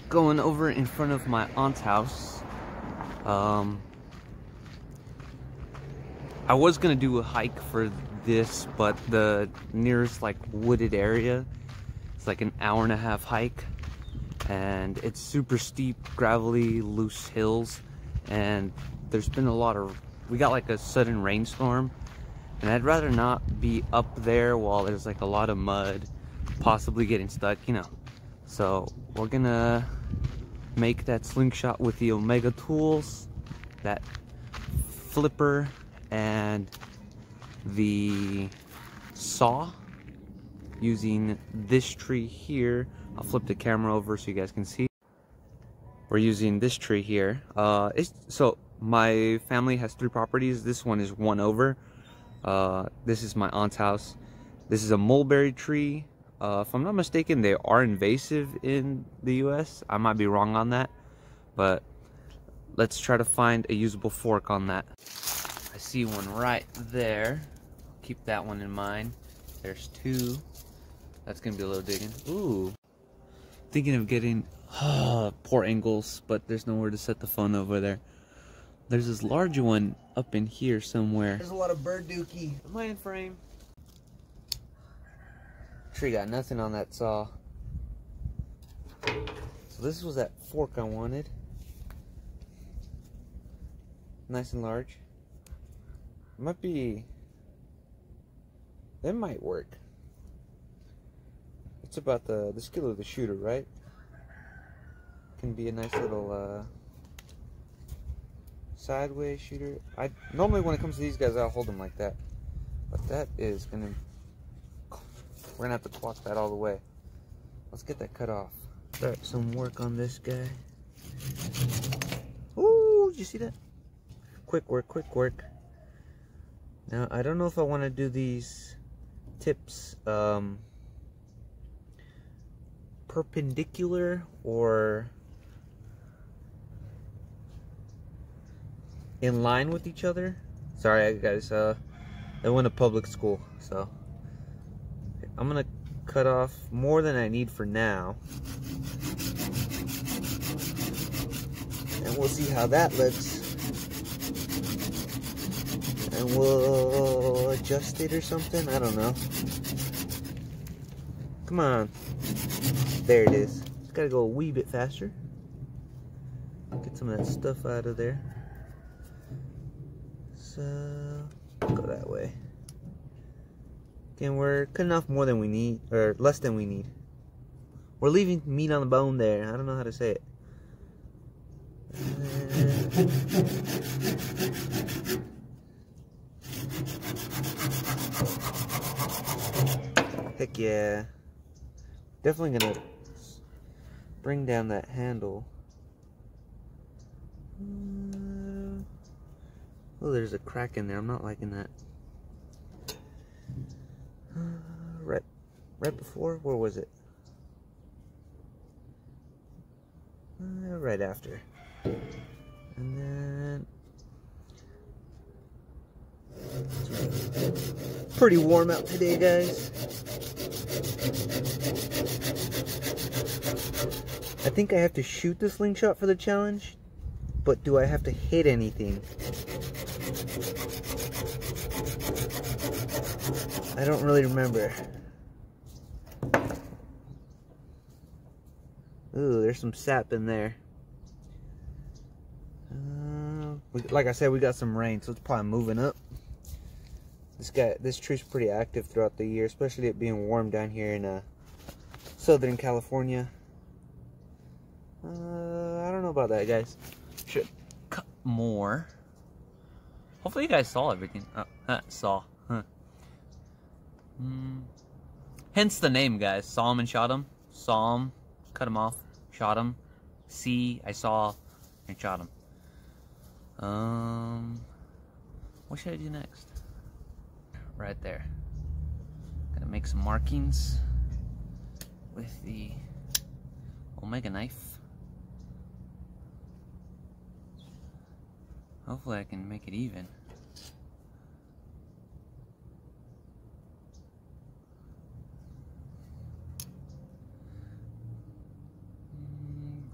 going over in front of my aunt's house. I was gonna do a hike for this, but the nearest like wooded area, it's like an hour-and-a-half hike, and it's super steep, gravelly, loose hills, and there's been a lot of, we got like a sudden rainstorm, and I'd rather not be up there while there's like a lot of mud, possibly getting stuck, you know. So we're gonna make that slingshot with the Omega tools, that flipper, and the saw, using this tree here. I'll flip the camera over so you guys can see. We're using this tree here. So my family has 3 properties. This one is one over. This is my aunt's house. This is a mulberry tree. If I'm not mistaken, they are invasive in the US. I might be wrong on that, but let's try to find a usable fork on that. I see one right there. Keep that one in mind. There's 2. That's gonna be a little digging. Ooh. Thinking of getting, poor angles, but there's nowhere to set the phone over there. There's this large one up in here somewhere. There's a lot of bird dookie. Am I in frame? Tree got nothing on that saw. So this was that fork I wanted. Nice and large. Might be, that might work. It's about the skill of the shooter, right? Can be a nice little sideways shooter. Normally when it comes to these guys, I'll hold them like that, but that is gonna, we're gonna have to clock that all the way. Let's get that cut off. Start some work on this guy. Ooh, did you see that? Quick work, quick work. Now, I don't know if I want to do these tips perpendicular or in line with each other. Sorry guys, I went to public school, so I'm gonna cut off more than I need for now, and we'll see how that looks. And we'll adjust it or something. I don't know. Come on. There it is. Just gotta go a wee bit faster. Get some of that stuff out of there. So, go that way. Again, we're cutting off more than we need, or less than we need. We're leaving meat on the bone there. I don't know how to say it. Heck yeah. Definitely gonna bring down that handle. Oh, there's a crack in there. I'm not liking that. Right before? Where was it? Right after. And then it's pretty warm out today, guys. I think I have to shoot the slingshot for the challenge, but do I have to hit anything? I don't really remember. Ooh, there's some sap in there. Like I said, we got some rain, so it's probably moving up. This tree's pretty active throughout the year, especially it being warm down here in Southern California. I don't know about that, guys. Should cut more. Hopefully you guys saw everything. Saw. Huh. Hence the name, guys. Saw him and shot him. Saw him, cut him off, shot him. See, I saw, and shot him. What should I do next? Right there. Gotta make some markings with the Omega knife. Hopefully I can make it even.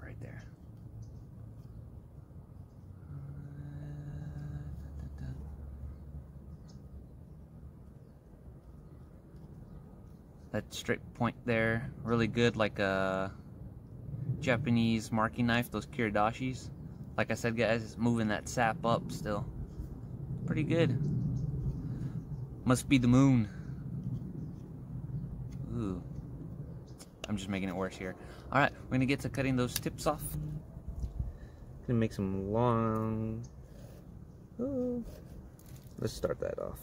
Right That straight point there, really good, like a Japanese marking knife, those kiridashis. Like I said, guys, it's moving that sap up still. Pretty good. Must be the moon. Ooh. I'm just making it worse here. Alright, we're gonna get to cutting those tips off. Gonna make some long... Ooh. Let's start that off.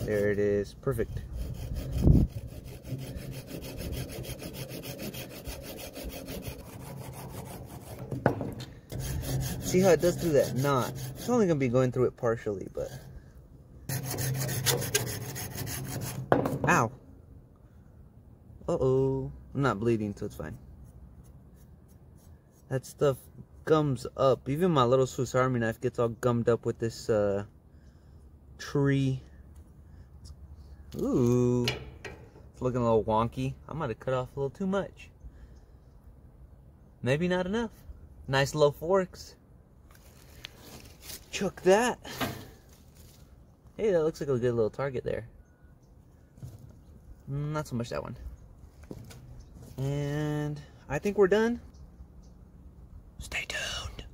There it is. Perfect. See how it does through that knot? It's only gonna be going through it partially, but... Ow! Uh-oh. I'm not bleeding, so it's fine. That stuff gums up. Even my little Swiss Army knife gets all gummed up with this tree. Ooh. It's looking a little wonky. I might have cut off a little too much. Maybe not enough. Nice low forks. Chuck that. Hey, that looks like a good little target there. Not so much that one. And I think we're done. Stay tuned.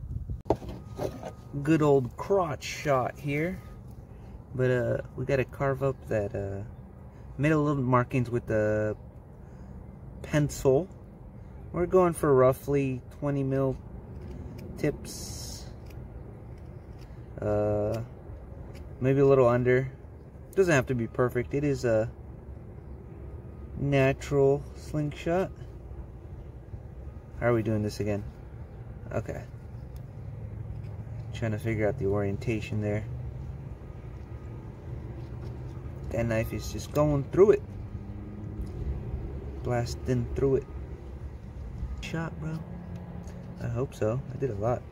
Good old crotch shot here. But we gotta carve up that made a little markings with the pencil. We're going for roughly 20 mil tips. Maybe a little under. Doesn't have to be perfect. It is a natural slingshot. How are we doing this again? Okay. Trying to figure out the orientation there. That knife is just going through it. Blasting through it. Shot, bro. I hope so. I did a lot.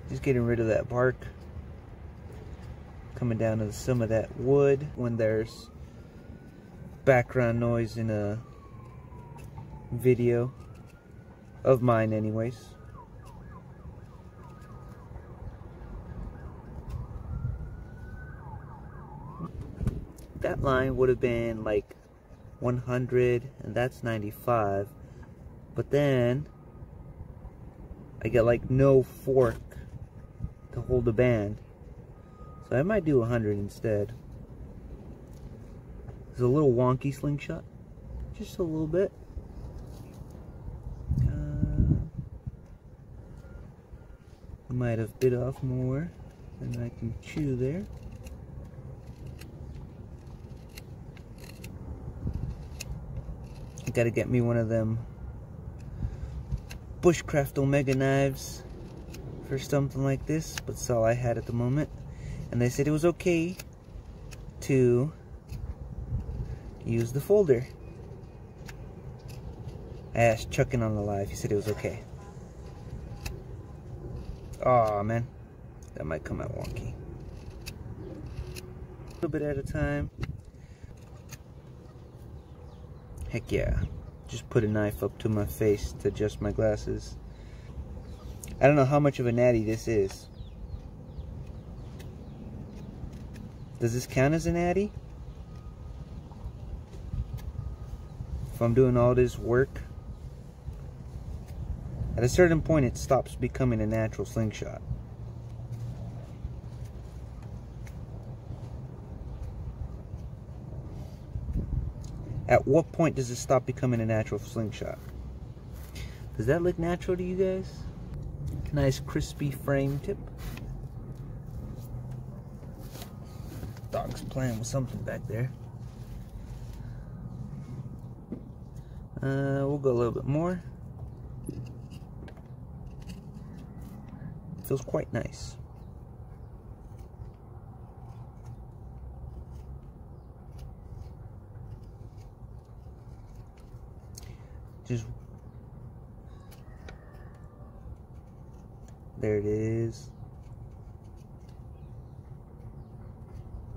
Just getting rid of that bark. Coming down to some of that wood when there's background noise in a video of mine anyways. That line would have been like 100 and that's 95, but then I get like no fork to hold the band, so I might do 100 instead. It's a little wonky slingshot, just a little bit. Might have bit off more than I can chew there. I gotta get me one of them bushcraft Omega knives for something like this, but it's all I had at the moment. And they said it was okay to use the folder. I asked Chuckin on the live, he said it was okay. Aw, man, that might come out wonky. A little bit at a time. Heck yeah. Just put a knife up to my face to adjust my glasses. I don't know how much of a natty this is. Does this count as a natty? If I'm doing all this work? At a certain point it stops becoming a natural slingshot. At what point does it stop becoming a natural slingshot? Does that look natural to you guys? Nice crispy frame tip. Dog's playing with something back there. We'll go a little bit more. Feels quite nice. Just there it is.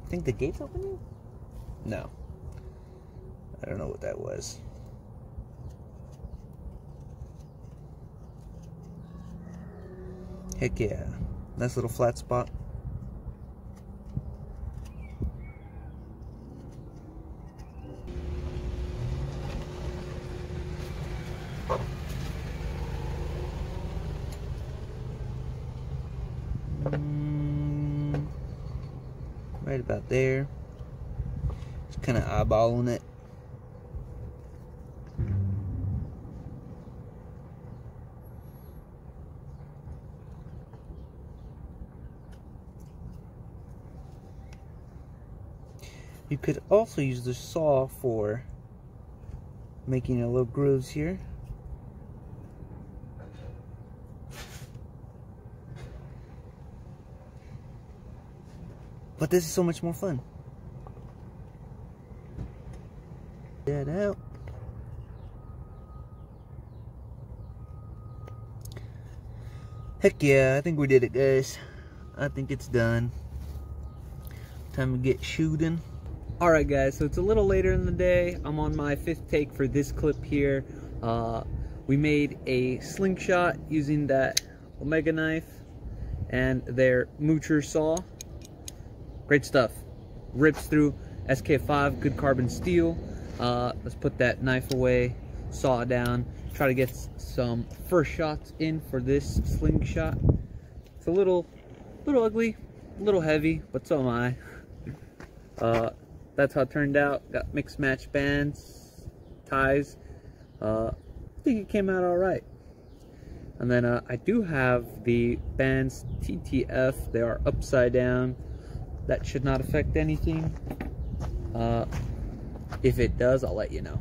Think the gate's opening? No. I don't know what that was. Heck yeah. Nice little flat spot. right about there. Just kind of eyeballing it. You could also use the saw for making a little grooves here. But this is so much more fun. That out. Heck yeah, I think we did it, guys. I think it's done. Time to get shooting. Alright guys, so it's a little later in the day. I'm on my 5th take for this clip here. We made a slingshot using that Omega knife and their Moocher saw. Great stuff. Rips through SK5, good carbon steel. Let's put that knife away, saw it down, try to get some first shots in for this slingshot. It's a little ugly, a little heavy, but so am I. That's how it turned out. Got mixed match bands, ties. I think it came out all right. And then I do have the bands TTF. They are upside down. That should not affect anything. If it does, I'll let you know.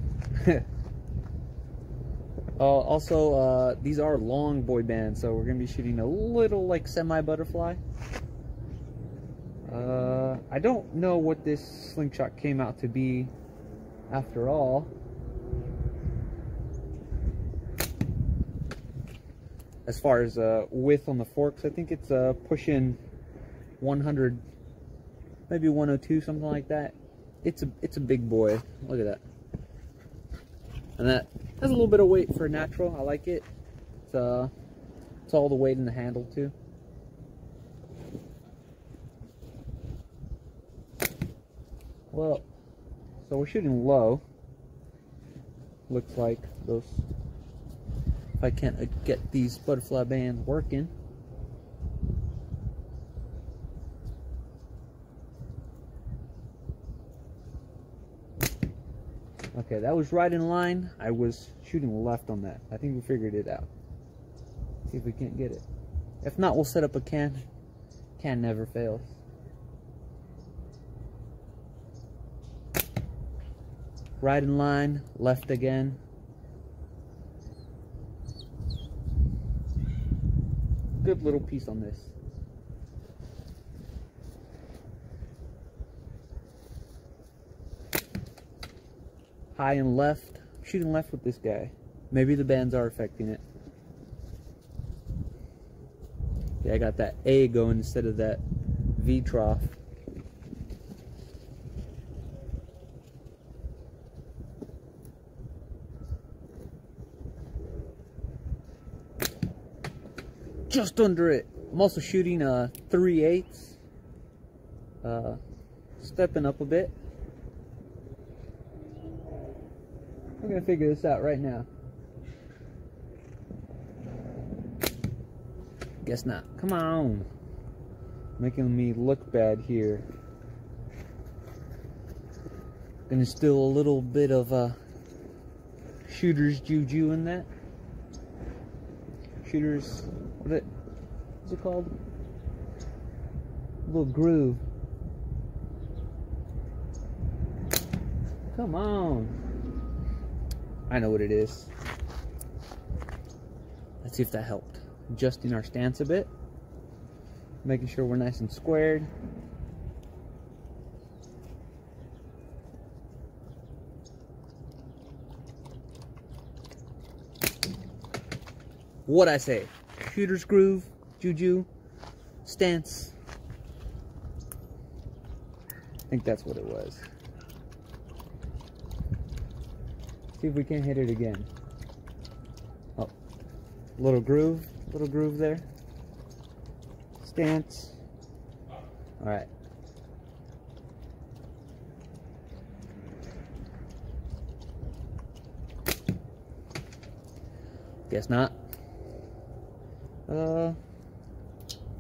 Also, these are long boy bands, so we're gonna be shooting a little like semi-butterfly. I don't know what this slingshot came out to be after all. As far as width on the forks, I think it's pushing 100, maybe 102, something like that. It's a big boy. Look at that. And that has a little bit of weight for a natural. I like it. It's all the weight in the handle too. Well, so we're shooting low. Looks like those. If I can't get these butterfly bands working. Okay, that was right in line. I was shooting left on that. I think we figured it out. See if we can't get it. If not, we'll set up a can. Can never fails. Right in line, left again. Good little piece on this. High and left. I'm shooting left with this guy. Maybe the bands are affecting it. Yeah, I got that A going instead of that V trough. Just under it. I'm also shooting 3/8. Stepping up a bit. We're gonna figure this out right now. Guess not. Come on. Making me look bad here. Gonna instill a little bit of shooter's juju in that. Shooter's, what's it called? A little groove. Come on. I know what it is. Let's see if that helped. Adjusting our stance a bit. Making sure we're nice and squared. What'd I say? Shooter's groove, juju, stance. I think that's what it was. See if we can hit it again. Oh, little groove there. Stance. All right. Guess not.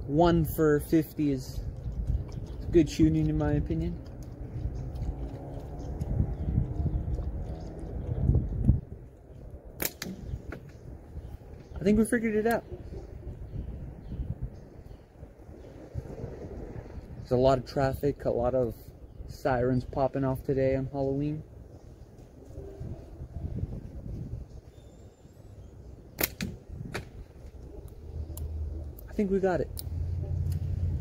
1 for 50 is Good shooting in my opinion. I think we figured it out. There's a lot of traffic, a lot of sirens popping off today on Halloween. I think we got it.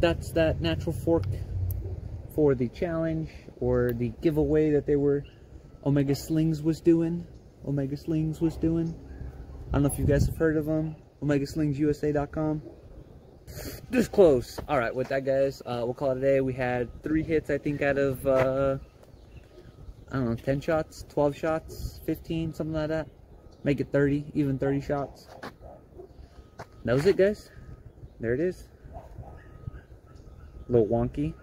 That's that natural fork for the challenge or the giveaway that they were OmegaSlings was doing. OmegaSlings was doing. I don't know if you guys have heard of them. OmegaSlingsUSA.com. This close. Alright, with that, guys, we'll call it a day. We had 3 hits, I think, out of, I don't know, 10 shots, 12 shots, 15, something like that. Make it 30, even 30 shots. That was it, guys. There it is. A little wonky.